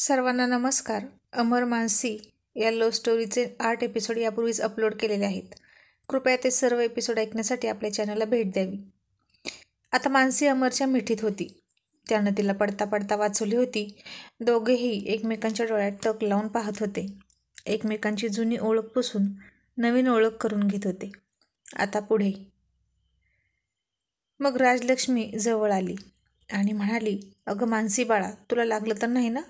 सर्वांना नमस्कार. अमर मानसी या लव्ह स्टोरीचे 8 एपिसोड यापूर्वीच अपलोड केलेले आहेत. कृपया ते सर्व एपिसोड ऐकण्यासाठी आपल्या चॅनलला भेट द्यावी. आता मानसी अमरच्या मिठीत होती. त्यानं तिला पडता पडता वाचवली होती. दोघेही एकमेकांच्या डोळ्यात टक लावून पाहत होते. एकमेकांची जुनी ओळख पुसून नवीन ओळख करून घेत होते. आता पुढे. मग राजलक्ष्मी जवळ आली आणि म्हणाली, अगं मानसी बाळा, तुला लागलं तर नाही ना?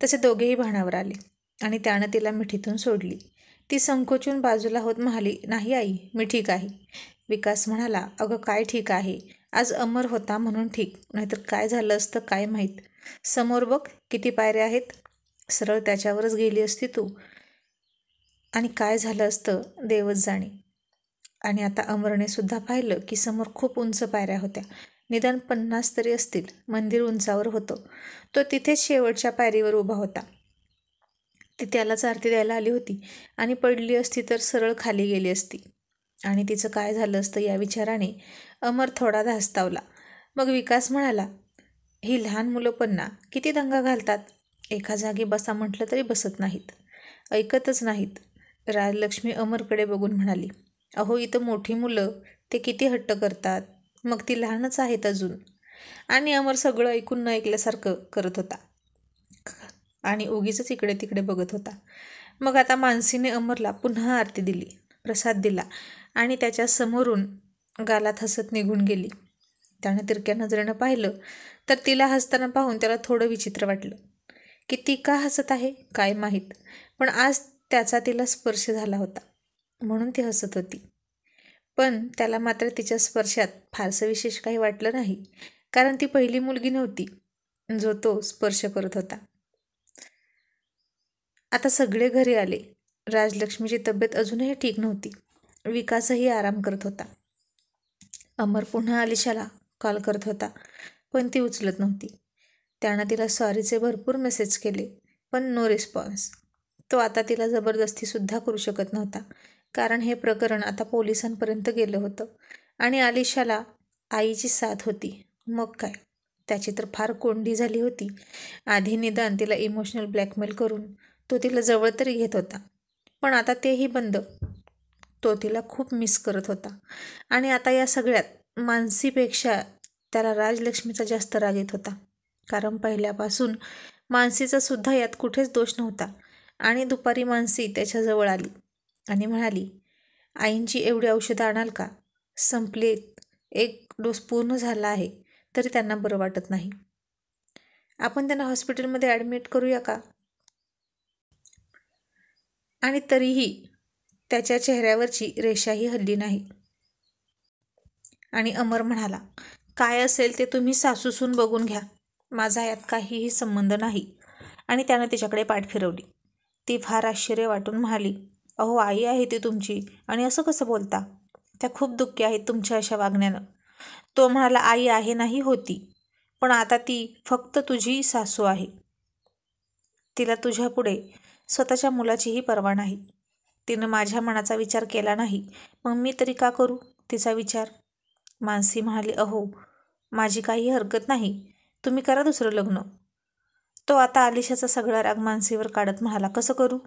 तसे दोघेही भानावर आले आणि त्यानं तिला मिठीतून सोडली. ती संकोचून बाजूला होत म्हणाली, नाही आई, मी ठीक आहे. विकास म्हणाला, अगं काय ठीक आहे? आज अमर होता म्हणून ठीक, नाहीतर काय झालं असतं काय माहीत. समोर बघ किती पायऱ्या आहेत. सरळ त्याच्यावरच गेली असती तू आणि काय झालं असतं देवच जाणे. आणि आता अमरने सुद्धा पाहिलं की समोर खूप उंच पायऱ्या होत्या. निदान 50 तरी असतील. मंदिर उंचावर होतं. तो तिथेच शेवटच्या पायरीवर उभा होता. ती त्यालाच आरती द्यायला आली होती आणि पडली असती तर सरळ खाली गेली असती. आणि तिचं काय झालं असतं या विचाराने अमर थोडा धास्तावला. मग विकास म्हणाला, ही लहान मुलं पण ना किती दंगा घालतात. एका जागी बसा म्हटलं तरी बसत नाहीत, ऐकतच नाहीत. राजलक्ष्मी अमरकडे बघून म्हणाली, अहो इथं मोठी मुलं ते किती हट्ट करतात, मग ती लहानच आहेत अजून. आणि अमर सगळं ऐकून न ऐकल्यासारखं करत होता आणि उगीच इकडे तिकडे बघत होता. मग आता मानसीने अमरला पुन्हा आरती दिली, प्रसाद दिला आणि त्याच्या समोरून गालात हसत निघून गेली. त्यानं तिरक्या नजरेनं पाहिलं तर तिला हसताना पाहून त्याला थोडं विचित्र वाटलं की ती का हसत आहे काय माहीत. पण आज त्याचा तिला स्पर्श झाला होता म्हणून ती हसत होती. पण त्याला मात्र तिच्या स्पर्शात फारसं विशेष काही वाटलं नाही, कारण ती पहिली मुलगी नव्हती जो तो स्पर्श करत होता. आता सगळे घरी आले. राजलक्ष्मीची तब्येत अजूनही ठीक नव्हती. विकासही आराम करत होता. अमर पुन्हा आलिशाला कॉल करत होता, पण ती उचलत नव्हती. त्यानं तिला सॉरीचे भरपूर मेसेज केले, पण नो रिस्पॉन्स. तो आता तिला जबरदस्तीसुद्धा करू शकत नव्हता, कारण हे प्रकरण आता पोलिसांपर्यंत गेलं होतं आणि आलिशाला आईची साथ होती. मग काय, त्याची तर फार कोंडी झाली होती. आधी निदान तिला इमोशनल ब्लॅकमेल करून तो तिला जवळ तरी घेत होता, पण आता तेही बंद. तो तिला खूप मिस करत होता आणि आता या सगळ्यात मानसीपेक्षा त्याला राजलक्ष्मीचा जास्त राग येत होता, कारण पहिल्यापासून मानसीचा सुद्धा यात कुठेच दोष नव्हता. आणि दुपारी मानसी त्याच्याजवळ आली आणि म्हणाली, आईंची एवढी औषधं आणाल का? संपलेत. 1 डोस पूर्ण झाला आहे तरी त्यांना बरं वाटत नाही. आपण त्यांना हॉस्पिटलमध्ये ॲडमिट करूया का? आणि तरीही त्याच्या चेहऱ्यावरची रेषाही हलली नाही. आणि अमर म्हणाला, काय असेल ते तुम्ही सासूसून बघून घ्या, माझा यात काहीही संबंध नाही. आणि त्यानं तिच्याकडे पाठ फिरवली. ती फार आश्चर्य वाटून म्हणाली, अहो आई आहे ती तुमची आणि असं कसं बोलता? त्या खूप दुःखी आहेत तुमच्या अशा वागण्यानं. तो म्हणाला, आई आहे नाही होती, पण आता ती फक्त तुझी सासू आहे. तिला तुझ्यापुढे स्वतःच्या मुलाचीही पर्वा नाही. तिनं माझ्या मनाचा विचार केला नाही, मग मी तरी का करू तिचा विचार? मानसी म्हणाली, अहो माझी काही हरकत नाही, तुम्ही करा दुसरं लग्न. तो आता आलिशाचा सगळा राग मानसीवर काढत म्हणाला, कसं करू?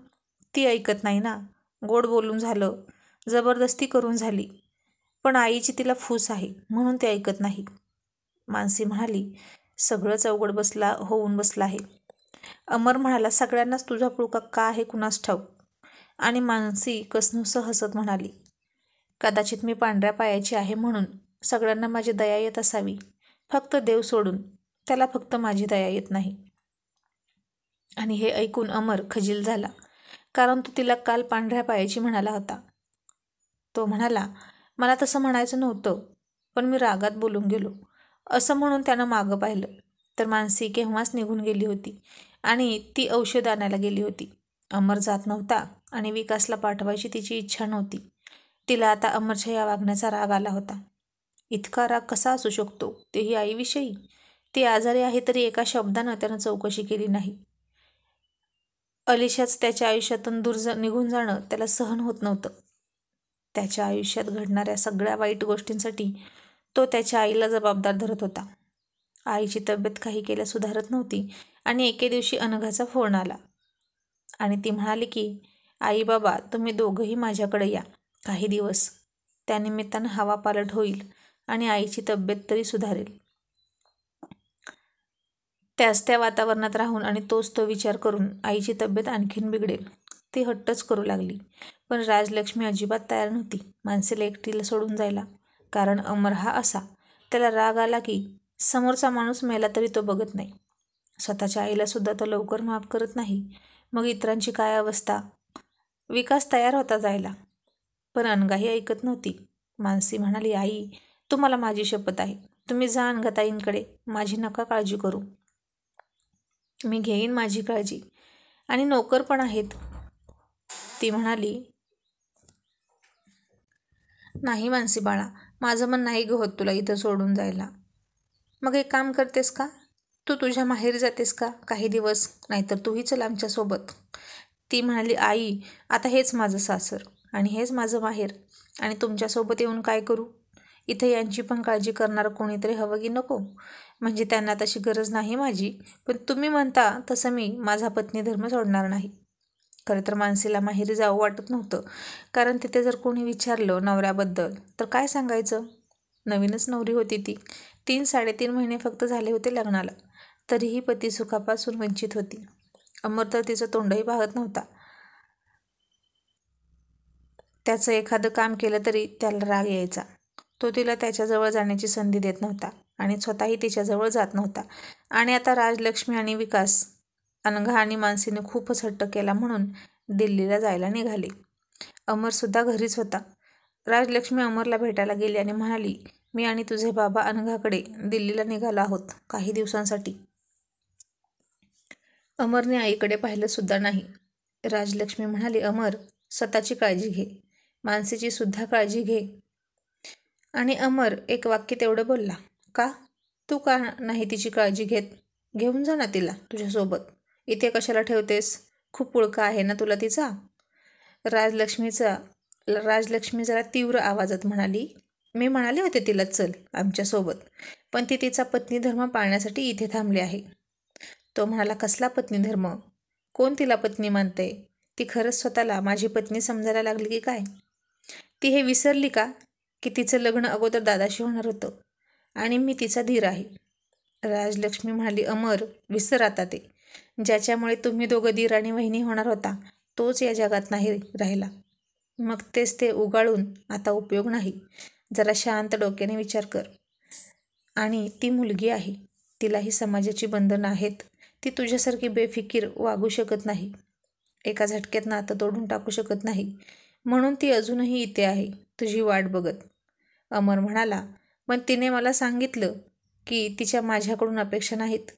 ती ऐकत नाही ना. गोड बोलून झालं, जबरदस्ती करून झाली, पण आईची तिला फूस आहे म्हणून ते ऐकत नाही. मानसी म्हणाली, सगळंच अवघड होऊन बसलं आहे. अमर म्हणाला, सगळ्यांनाच तुझा पुळका का आहे कुणास ठाऊक. आणि मानसी कसनूसं हसत म्हणाली, कदाचित मी पांढऱ्या पायाची आहे म्हणून सगळ्यांना माझी दया येत असावी, फक्त देव सोडून त्याला फक्त माझी दया येत नाही. आणि हे ऐकून अमर खजील झाला, कारण तो तिला काल पांढऱ्या पायाची म्हणाला होता. तो म्हणाला, मला तसं म्हणायचं नव्हतं, पण मी रागात बोलून गेलो. असं म्हणून त्यानं मागं पाहिलं तर मानसी केव्हाच निघून गेली होती आणि ती औषध आणायला गेली होती. अमर जात नव्हता आणि विकासला पाठवायची तिची इच्छा नव्हती. तिला आता अमरच्या या वागण्याचा राग आला होता. इतका राग कसा असू शकतो, तेही आईविषयी? ती आजारी आहे तरी एका शब्दानं त्यानं चौकशी केली नाही. अलिशाच त्याच्या आयुष्यातून दूर निघून जाणं त्याला सहन होत नव्हतं. त्याच्या आयुष्यात घडणाऱ्या सगळ्या वाईट गोष्टींसाठी तो त्याच्या आईला जबाबदार धरत होता. आईची तब्येत काही केल्या सुधारत नव्हती आणि एके दिवशी अनघाचा फोन आला आणि ती म्हणाली की आई बाबा तुम्ही दोघंही माझ्याकडे या काही दिवस. त्यानिमित्तानं हवा पालट होईल आणि आईची तब्येत तरी सुधारेल. त्याच त्या वातावरणात राहून आणि तोच तो विचार करून आईची तब्येत आणखीन बिघडेल. ती हट्टच करू लागली. पण राजलक्ष्मी अजिबात तयार नव्हती मानसीला एकटीला सोडून जायला. कारण अमर हा असा, त्याला राग आला की समोरचा माणूस मेला तरी तो बघत नाही. स्वतःच्या आईला सुद्धा तो लवकर माफ करत नाही. मग इतरांची काय अवस्था. विकास तयार होता जायला, पण अनघाही ऐकत नव्हती. मानसी म्हणाली, आई तुम्हाला माझी शपथ आहे, तुम्ही जा अनघाताईंकडे, माझी नका काळजी करू, मी घेईन माझी काळजी, आणि नोकर पण आहेत. ती म्हणाली, नाही मानसी बाळा, माझं मन नाही होत तुला इथं सोडून जायला. मग एक काम करतेस का, तू तुझ्या माहेरी जातेस का काही दिवस, नाहीतर तूही चल आमच्यासोबत. ती म्हणाली, आई आता हेच माझं सासर आणि हेच माझं माहेर, आणि तुमच्यासोबत येऊन काय करू. इथं यांची पण काळजी करणारं कोणीतरी हवं की नको. म्हणजे त्यांना तशी गरज नाही माझी, पण तुम्ही म्हणता तसं मी माझा पत्नी धर्म सोडणार नाही. खरं तर मानसीला माहेरी जावं वाटत नव्हतं. कारण तिथे जर कोणी विचारलं नवऱ्याबद्दल तर काय सांगायचं. नवीनच नवरी होती ती. 3-3.5 महिने फक्त झाले होते लग्नाला. तरीही पती सुखापासून वंचित होती. अमर तर तिचं तोंडही पाहत नव्हता. त्याचं एखादं काम केलं तरी त्याला राग यायचा. तो तिला त्याच्याजवळ जाण्याची संधी देत नव्हता आणि स्वतःही तिच्याजवळ जात नव्हता. आणि आता राजलक्ष्मी आणि विकास, अनघा आणि मानसीने खूपच हट्ट केला म्हणून दिल्लीला जायला निघाले. अमरसुद्धा घरीच होता. राजलक्ष्मी अमरला भेटायला गेली आणि म्हणाली, मी आणि तुझे बाबा अनघाकडे दिल्लीला निघालो आहोत काही दिवसांसाठी. अमरने आईकडे पाहिलं सुद्धा नाही. राजलक्ष्मी म्हणाली, अमर स्वतःची काळजी घे, मानसीची सुद्धा काळजी घे. आणि अमर एक वाक्य तेवढं बोलला, का, तू का नाही तिची काळजी घेत. घेऊन जा ना तिला तुझ्यासोबत, इथे कशाला ठेवतेस, खूप पुळका आहे ना तुला तिचा. राजलक्ष्मी जरा तीव्र आवाजात म्हणाली, मी म्हणाले होते तिला चल आमच्यासोबत, पण ती तिचा पत्नीधर्म पाळण्यासाठी इथे थांबली आहे. तो म्हणाला, कसला पत्नीधर्म, कोण तिला पत्नी मानते. ती खरंच स्वतःला माझी पत्नी समजायला लागली की काय. ती हे विसरली का की तिचं लग्न अगोदर दादाशी होणार होतं आणि मी तिचा धीर आहे. राजलक्ष्मी म्हणाली, अमर विसर आता ते. ज्याच्यामुळे तुम्ही दोघं धीर आणि वहिनी होणार होता तोच या जगात नाही राहिला. मग तेच ते उगाळून आता उपयोग नाही. जरा शांत डोक्याने विचार कर. आणि ती मुलगी आहे, तिलाही समाजाची बंधनं आहेत. ती तुझ्यासारखी बेफिकीर वागू शकत नाही, एका झटक्यात नातं तोडून टाकू शकत नाही. म्हणून ती अजूनही इथे आहे तुझी वाट बघत. अमर म्हणाला, पण तिने मला सांगितलं की तिच्या माझ्याकडून अपेक्षा नाहीत.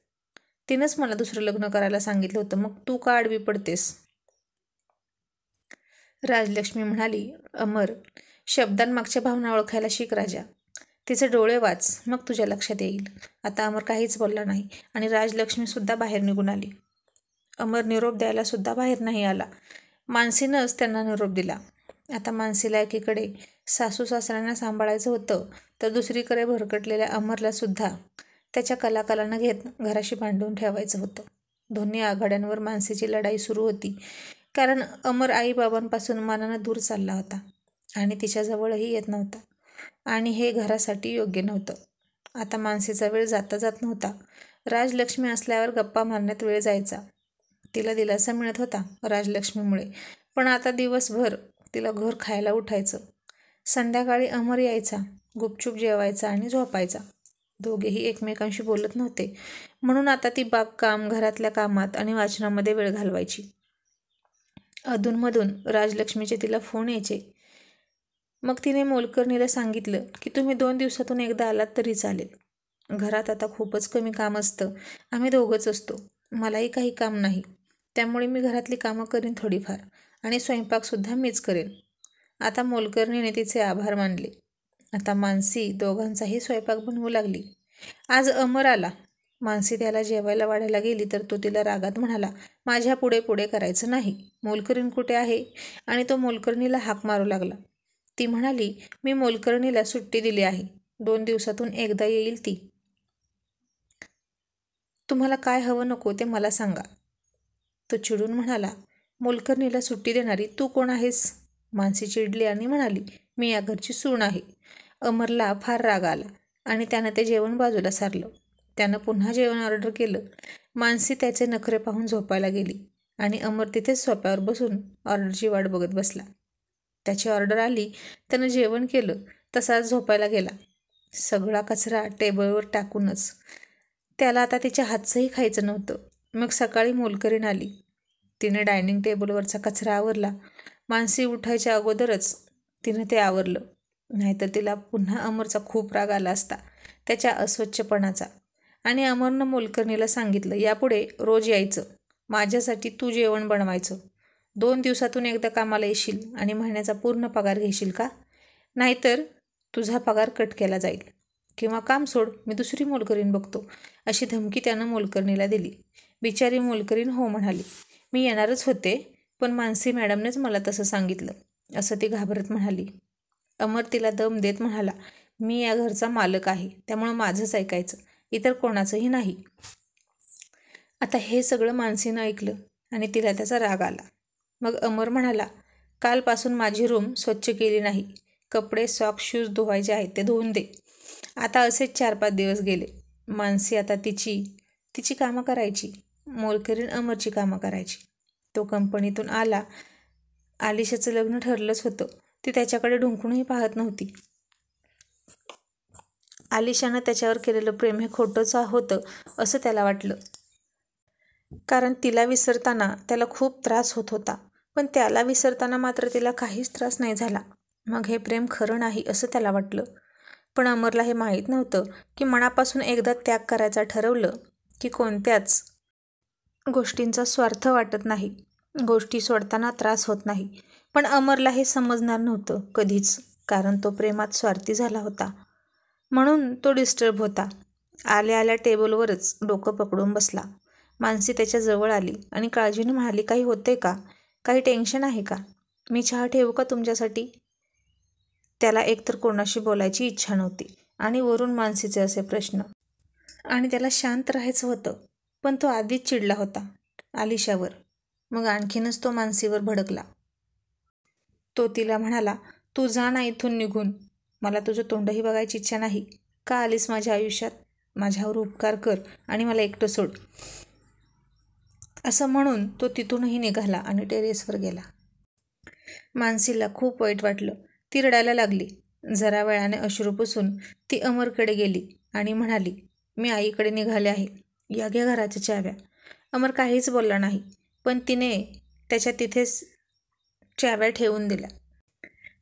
तिनंच मला दुसरं लग्न करायला सांगितलं होतं, मग तू का आडवी पडतेस. राजलक्ष्मी म्हणाली, अमर शब्दांमागच्या भावना ओळखायला शिक राजा. तिचे डोळे वाच, मग तुझ्या लक्षात येईल. आता अमर काहीच बोलला नाही आणि राजलक्ष्मीसुद्धा बाहेर निघून आली. अमर निरोप द्यायला सुद्धा बाहेर नाही आला. मानसीनंच त्यांना निरोप दिला. आता मानसीला एकीकडे सासू सासऱ्यांना सांभाळायचं होतं, तर दुसरीकडे भरकटलेल्या अमरला सुद्धा त्याच्या कलाकालानं घेत घराशी बांधून ठेवायचं होतं. दोन्ही आघाड्यांवर मानसीची लढाई सुरू होती. कारण अमर आईबाबांपासून मनानं दूर चालला होता आणि तिच्याजवळही येत नव्हता, आणि हे घरासाठी योग्य नव्हतं. आता मानसीचा वेळ जाता जात नव्हता. राजलक्ष्मी असल्यावर गप्पा मारण्यात वेळ जायचा. तिला दिलासा मिळत होता राजलक्ष्मीमुळे, पण आता दिवसभर तिला घर खायला उठायचं. संध्याकाळी अमर यायचा, गुपचूप जेवायचा आणि झोपायचा. दोघेही एकमेकांशी बोलत नव्हते, म्हणून आता ती बागकाम, घरातल्या कामात आणि वाचनामध्ये वेळ घालवायची. अधूनमधून राजलक्ष्मीचे तिला फोन यायचे. मग तिने मोलकरणीला सांगितलं की तुम्ही 2 दिवसातून एकदा आलात तरी चालेल. घरात आता खूपच कमी काम असतं, आम्ही दोघंच असतो, मलाही काही काम नाही, त्यामुळे मी घरातली कामं करीन थोडीफार, आणि स्वयंपाकसुद्धा मीच करेन. आता मोलकरणीने तिचे आभार मानले. आता मानसी दोघांचाही स्वयंपाक बनवू लागली. आज अमर आला. मानसी त्याला जेवायला वाढायला गेली तर तो तिला रागात म्हणाला, माझ्या पुढे पुढे करायचं नाही, मोलकरीण कुठे आहे. आणि तो मोलकरणीला हाक मारू लागला. ती म्हणाली, मी मोलकरणीला सुट्टी दिली आहे, 2 दिवसातून एकदा येईल ती. तुम्हाला काय हवं नको ते मला सांगा. तो चिडून म्हणाला, मोलकरणीला सुट्टी देणारी तू कोण आहेस? मानसी चिडली आणि म्हणाली, मी या घरची सून आहे. अमरला फार राग आला आणि त्यानं ते जेवण बाजूला सारलं. त्यानं पुन्हा जेवण ऑर्डर केलं. मानसी त्याचे नखरे पाहून झोपायला गेली आणि अमर तिथेच सोफ्यावर बसून ऑर्डरची वाट बघत बसला. त्याची ऑर्डर आली, त्यानं जेवण केलं, तसाच झोपायला गेला. सगळा कचरा टेबलवर टाकूनच. त्याला आता तिच्या हातचंही खायचं नव्हतं. मग सकाळी मोलकरीण आली. तिने डायनिंग टेबलवरचा कचरा आवरला. मानसी उठायच्या अगोदरच तिने ते आवरलं. नाहीतर तिला पुन्हा अमरचा खूप राग आला असता, त्याच्या अस्वच्छपणाचा. आणि अमरनं मोलकरणीला सांगितलं, यापुढे रोज यायचं, माझ्यासाठी तू जेवण बनवायचं. 2 दिवसातून एकदा कामाला येशील आणि महिन्याचा पूर्ण पगार घेशील का? नाहीतर तुझा पगार कट केला जाईल किंवा काम सोड, मी दुसरी मोलकरीण बघतो, अशी धमकी त्यानं मोलकरणीला दिली. बिचारी मोलकरीण हो म्हणाली. मी येणारच होते, पण मानसी मॅडमनेच मला तसं सांगितलं, असं ती घाबरत म्हणाली. अमर तिला दम देत म्हणाला, मी या घरचा मालक आहे, त्यामुळं माझंच ऐकायचं, इतर कोणाचंही नाही. आता हे सगळं मानसीनं ऐकलं आणि तिला त्याचा राग आला. मग अमर म्हणाला, कालपासून माझी रूम स्वच्छ केली नाही. कपडे, सॉक्स, शूज धुवायचे आहेत, ते धुवून दे. आता असेच 4-5 दिवस गेले. मानसी आता तिची कामं करायची, मोलकरीण अमरची कामं करायची. तो कंपनीतून आला. आलिशाचं लग्न ठरलंच होतं. ती त्याच्याकडे ढुंकूनही पाहत नव्हती. आलिशानं त्याच्यावर केलेलं प्रेम हे खोटंच होतं असं त्याला वाटलं. कारण तिला विसरताना त्याला खूप त्रास होत होता, पण त्याला विसरताना मात्र तिला काहीच त्रास नाही झाला. मग हे प्रेम खरं नाही असं त्याला वाटलं. पण अमरला हे माहीत नव्हतं की मनापासून एकदा त्याग करायचा ठरवलं की कोणत्याच गोष्टींचा स्वार्थ वाटत नाही, गोष्टी सोडताना त्रास होत नाही. पण अमरला हे समजणार नव्हतं कधीच, कारण तो प्रेमात स्वार्थी झाला होता. म्हणून तो डिस्टर्ब होता. आल्या आल्या टेबलवरच डोकं पकडून बसला. मानसी त्याच्या जवळ आली आणि काळजीने म्हणाली, काही होते का? काही टेन्शन आहे का? मी चहा ठेवू का तुमच्यासाठी? त्याला एकतर कोणाशी बोलायची इच्छा नव्हती आणि वरून मानसीचे असे प्रश्न. आणि त्याला शांत राहायचं होतं, पण तो आधीच चिडला होता आलिशावर. मग आणखीनच तो मानसीवर भडकला. तो तिला म्हणाला, तू जा ना इथून निघून, मला तुझं तोंडही बघायची इच्छा नाही. का आलीस माझ्या आयुष्यात? माझ्यावर उपकार कर आणि मला एकटं सोड. असं म्हणून तो तिथूनही निघाला आणि टेरेसवर गेला. मानसीला खूप वाईट वाटलं. ती रडायला लागली. जरा वेळाने अश्रू पुसून ती अमरकडे गेली आणि म्हणाली, मी आईकडे निघाले आहे, या घ्या घराच्या चाव्या. अमर काहीच बोलला नाही, पण तिने त्याच्या तिथेच चाव्या ठेवून दिल्या.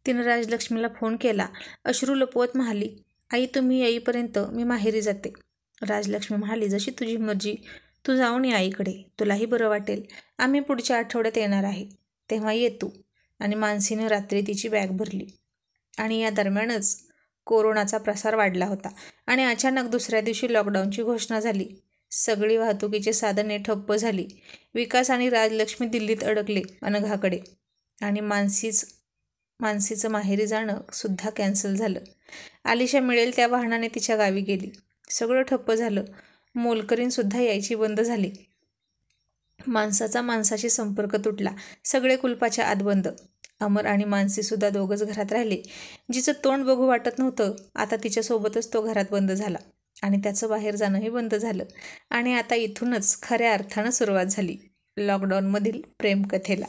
तिनं राजलक्ष्मीला फोन केला. अश्रू लपवत म्हणाली, आई तुम्ही येईपर्यंत मी माहेरी जाते. राजलक्ष्मी म्हणाली, जशी तुझी मर्जी, तू जाऊन ये आईकडे, तुलाही बरं वाटेल. आम्ही पुढच्या आठवड्यात येणार आहे, तेव्हा ये तू. आणि मानसीनं रात्री तिची बॅग भरली. आणि या दरम्यानच कोरोनाचा प्रसार वाढला होता आणि अचानक दुसऱ्या दिवशी लॉकडाऊनची घोषणा झाली. सगळी वाहतुकीची साधने ठप्प झाली. विकास आणि राजलक्ष्मी दिल्लीत अडकले अनघाकडे आणि मानसीचं माहेरी जाणं सुद्धा कॅन्सल झालं. आलिशा मिळेल त्या वाहनाने तिच्या गावी गेली. सगळं ठप्प झालं. मोलकरीणसुद्धा यायची बंद झाली. माणसाचा माणसाशी संपर्क तुटला. सगळे कुलपाच्या आत बंद. अमर आणि मानसीसुद्धा दोघंच घरात राहिले. जिचं तोंड बघू वाटत नव्हतं, आता तिच्यासोबतच तो घरात बंद झाला आणि त्याचं बाहेर जाणंही बंद झालं. आणि आता इथूनच खऱ्या अर्थानं सुरुवात झाली लॉकडाऊनमधील प्रेमकथेला.